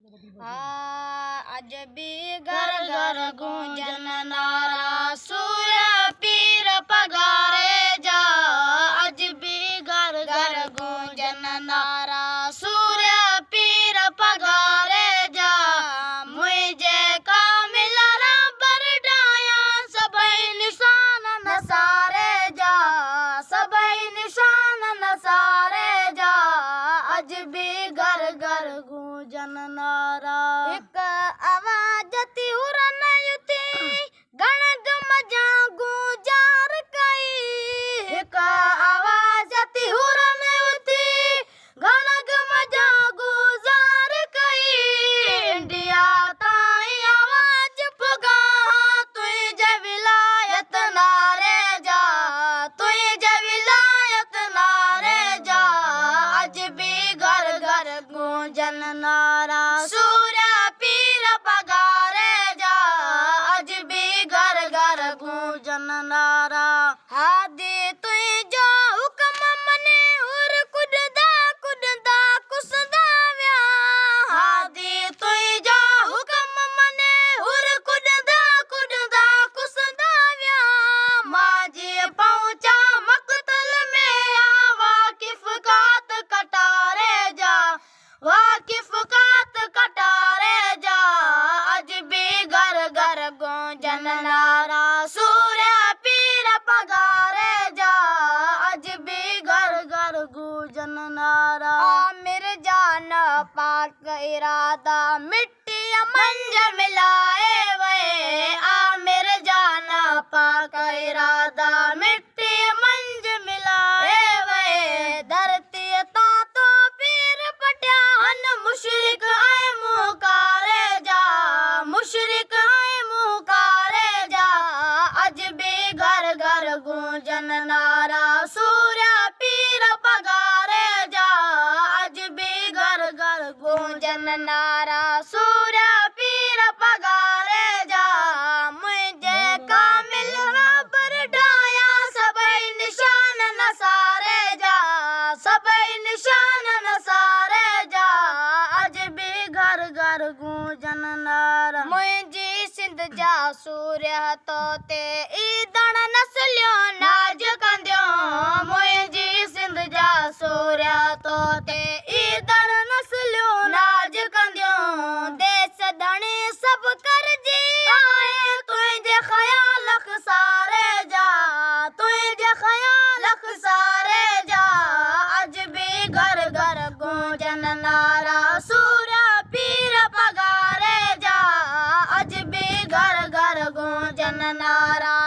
आज भी घर घर गूंजन नारा, सूर्य पीर पगारे जा। आज भी घर घर गूंजन नारा, सूर्य पीर पगारे जा। मुझे कामिल रबर डाया, सबई निशान नसारे जा, सबई निशान नसारे जा। आज भी घर घर गूंजन नारा, एक आवाज ती उरन युती गणग मजा गुजार कई। एक आवाज ती उरन युती गणग मजा गुजार कई। इंडिया ताई आवाज पुगा, तुझे विलायत नारे जा, तुझे विलायत नारे जा। आज भी घर घर गूंजन नारा, सूर्य पीर पगारे जा। आज भी घर घर गूंजन नारा, हादी तुई जो हुक्म मने उर कुददा कुददा कुसदा व्या। हादी तुई जो हुक्म मने उर कुददा कुददा कुसदा व्या। माजी पहुंचा मकतल में आ, वाकिफ कात कटारे जा, वाकिफ कात कटारे जा। आज भी घर घर गूंजन नारा, सूर्य पीर पगारे जा। आज भी घर घर गूंजन नारा, आमिर जान पाक इरादा मिट्टी मंज मिलाए वे। आमिर जान पाक इरादा मिट्टी मंज मिलाए वे। धरती ता तो पीर पटियान, मुशरिक आए मुकारे जा, मुशरिक आए मुकारे जा। आज भी घर घर गूंजन नारा, सूर्य पीर पगारे जा। आज भी घर घर गूंजन नारा, सूर्य पीर पगारे जा। मुझे कामिल रबर डाया, सबई निशान नसारे जा, सबई निशान नसारे जा। आज भी घर घर गूंजन नारा, मुझी सिंध जा सूर्य तो ते ईदण नस्लियो नाज कंदियो। मुझी सिंध जा सूर्य तो ते ईदण नस्लियो नाज कंदियो। देश धणी सब कर जी आए, तुझे ख्याल सारे जा, तुझे ख्याल सारे जा। आज भी घर घर गूंजन नारा, सूर्य पीर पगारे जा। आज भी घर घर गूंजन नारा,